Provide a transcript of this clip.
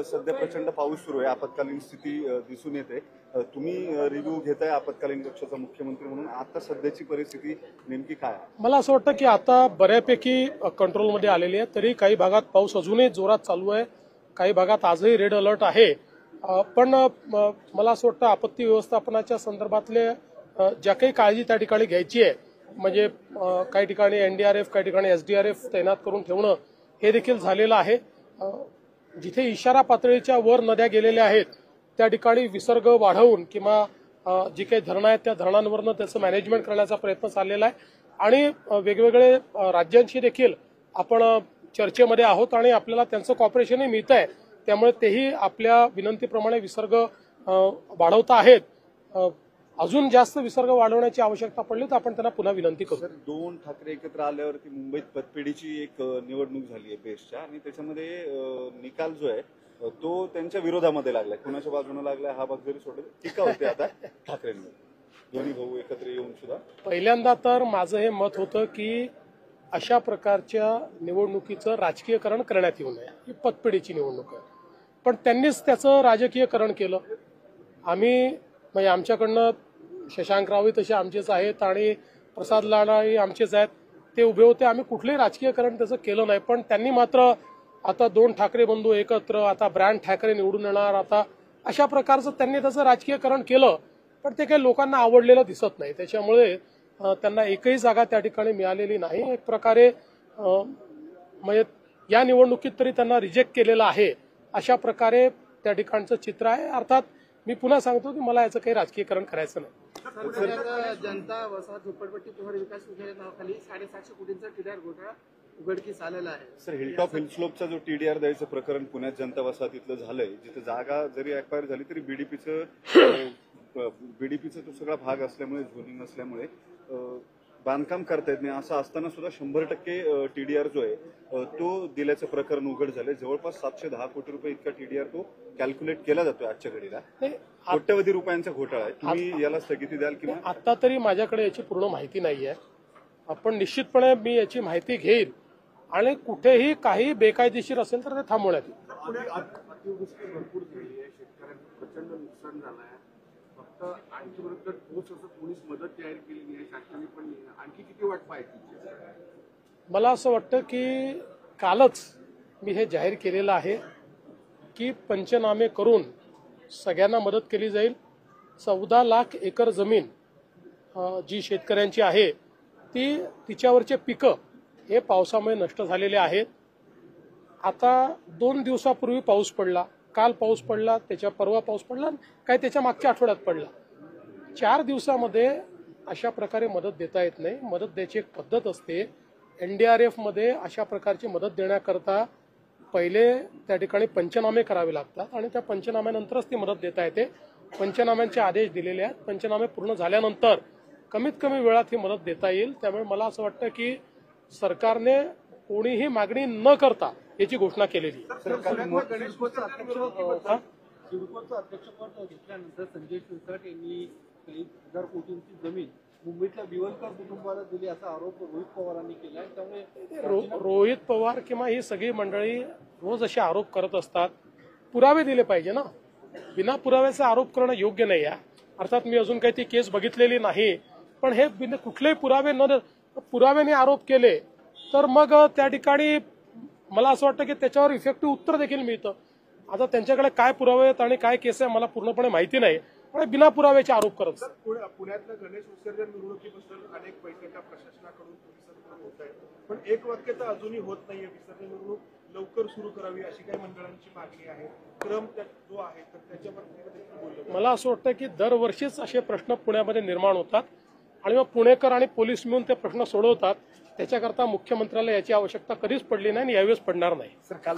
सध्या प्रचंड पाऊस सुरू आहे, आपत्कालीन स्थिती दिसून येते. तुम्ही रिव्ह्यू घेताय आपत्कालीन कक्षाचा मुख्यमंत्री म्हणून, आता सध्याची परिस्थिती नेमकी काय? मला असं वाटतं की आता बऱ्यापैकी कंट्रोलमध्ये आलेली आहे. तरी काही भागात पाऊस अजूनही जोरात चालू आहे, काही भागात आजही रेड अलर्ट आहे. पण मला असं वाटतं आपत्ती व्यवस्थापनाच्या संदर्भातले ज्या काही काळजी त्या ठिकाणी घ्यायची आहे, म्हणजे काही ठिकाणी एनडीआरएफ, काही ठिकाणी एसडीआरएफ तैनात करून ठेवणं हे देखील झालेलं आहे. जिथे इशारा पातळीच्या वर नद्या गेलेल्या आहेत त्या ठिकाणी विसर्ग वाढवून किंवा जी काही धरणं आहेत त्या धरणांवरनं त्याचं मॅनेजमेंट करण्याचा प्रयत्न चाललेला आहे. आणि वेगवेगळे राज्यांशी देखील आपण चर्चेमध्ये आहोत आणि आपल्याला त्यांचं कॉपरेशनही मिळत आहे. त्यामुळे तेही आपल्या विनंतीप्रमाणे विसर्ग वाढवता आहेत. अजून जास्त विसर्ग वाढवण्याची आवश्यकता पडली तर आपण त्यांना पुन्हा विनंती करू. दोन ठाकरे एकत्र आल्यावरती मुंबईत पतपेढीची एक निवडणूक झाली आहे बेस्टच्या, आणि त्याच्यामध्ये निकाल जो आहे तो त्यांच्या विरोधामध्ये लागलाय. कुणाच्या बाजूने लागलाय हा भाग जरी सोडला टीका होते आता ठाकरेंवर, दोन्ही भाऊ एकत्र येऊन सुद्धा. पहिल्यांदा तर माझं हे मत होतं की अशा प्रकारच्या निवडणुकीचं राजकीयकरण करण्यात येऊ नये. ही पतपेढीची निवडणूक आहे, पण त्यांनीच त्याचं राजकीयकरण केलं. आम्ही म्हणजे आमच्याकडनं शशांकरावही तसे आमचेच आहेत आणि प्रसाद लाडाही आमचेच आहेत, ते उभे होते. आम्ही कुठलंही राजकीयकरण त्याचं केलं नाही. पण त्यांनी मात्र आता दोन ठाकरे बंधू एकत्र, आता ब्रँड ठाकरे निवडून येणार, आता अशा प्रकारचं त्यांनी त्याचं राजकीयकरण केलं. पण ते काही लोकांना आवडलेलं दिसत नाही. त्याच्यामुळे त्यांना एकही जागा त्या ठिकाणी मिळालेली नाही. एक प्रकारे म्हणजे या निवडणुकीत तरी त्यांना रिजेक्ट केलेलं आहे, अशा प्रकारे त्या ठिकाणचं चित्र आहे. अर्थात मी पुन्हा सांगतो की मला याचं काही राजकीयकरण करायचं नाही. जनता वसाहत झोपडपट्टी पुनर्विकास योजनेच्या नावाखाली 750 कोटींचा टीडीआर घोटाळा उघडकीस आलेला आहे. सर, हिलटॉप हिलस्लोपचा जो टीडीआर द्यायचं प्रकरण पुण्यात जनता वसाहतीतलं झालंय, जिथे जागा जरी एक्वायर झाली तरी बीडीपीचा तो सगळा भाग असल्यामुळे, झोनिंग असल्यामुळे बांधकाम करता येत नाही. असं असताना सुद्धा 100% टीडीआर जो आहे तो दिल्याचं प्रकरण उघड झालंय. जवळपास 710 कोटी रुपये इतका टीडीआर तो कॅल्क्युलेट केला जातोय आजच्या घडीला. कोट्यवधी रुपयांचा घोटाळा आहे. तुम्ही याला स्थगिती द्याल किंवा? आता तरी माझ्याकडे याची पूर्ण माहिती नाही आहे. आपण निश्चितपणे मी याची माहिती घेईल आणि कुठेही काही बेकायदेशीर असेल तर ते थांबवण्यात येईल. भरपूर झाली आहे, शेतकऱ्यांचं प्रचंड नुकसान झालं आहे. फक्त आणखी बरोबर ठोस असं कोणीच मदत जाहीर केली नाही, शासनाने पण आणखी किती वाट पाहायची? मला असं वाटतं की कालच मी हे जाहीर केलेलं आहे की पंचनामे करून सगळ्यांना मदत केली जाईल. 14 लाख एकर जमीन जी शेतकऱ्यांची आहे तिच्यावरचे पिकं हे पावसामुळे नष्ट झालेले आहेत. आता 2 दिवसापूर्वी पाऊस पडला, काल पाऊस पडला, त्याच्या परवा पाऊस पडला, काय त्याच्या मागच्या आठवड्यात पडला. 4 दिवसामध्ये अशा प्रकारे मदत देता येत नाही. मदत द्यायची एक पद्धत असते. एनडीआरएफ मध्ये अशा प्रकारची मदत देण्याकरता पहिले त्या ठिकाणी पंचनामे करावे लागतात आणि त्या पंचनाम्यानंतरच ती मदत देता येते. पंचनाम्यांचे आदेश दिलेले आहेत. पंचनामे पूर्ण झाल्यानंतर कमीत कमी वेळात ही मदत देता येईल. त्यामुळे मला असं वाटतं की सरकारने कोणीही मागणी न करता याची घोषणा केलेली. सिडकोचं अध्यक्षपद घेतल्यानंतर संजय शिरसाट यांनी काही 1000 कोटींची जमीन मुंबईतल्या बिवलकर कुटुंबाला दिली असा आरोप रोहित पवारांनी केला. त्यामुळे रोहित पवार किंवा ही सगळी मंडळी रोज असे आरोप करत असतात. पुरावे दिले पाहिजे ना. बिना पुराव्याचा आरोप करणं योग्य नाही आहे. अर्थात मी अजून काही ती केस बघितलेली नाही, पण हे कुठलेही पुराव्याने आरोप केले तर मग त्या ठिकाणी मला असं वाटतं की त्याच्यावर इफेक्टिव्ह उत्तर देखील मिळतं. आता त्यांच्याकडे काय पुरावे आहेत आणि काय केस आहे मला पूर्णपणे माहिती नाही, पण बिना पुराव्याचे आरोप करत. पुण्यातल्या गणेश विसर्जन मिरवणुकीबद्दल अनेक बैठका प्रशासनाकडून पोलिसांकडून होत आहेत, पण एक वाक्य तर अजूनही होत नाहीये. विसर्जन मिरवणूक लवकर सुरू करावी अशी काही मंडळांची मागणी आहे. क्रम जो आहे तर त्याच्याबद्दल मला असं वाटतं की दरवर्षीच असे प्रश्न पुण्यामध्ये निर्माण होतात आणि मग पुणेकर आणि पोलीस मिळून ते प्रश्न सोडवतात. त्याच्याकरता मुख्यमंत्र्याला याची आवश्यकता कधीच पडली नाही आणि यावेळेस पडणार नाही. सर, काल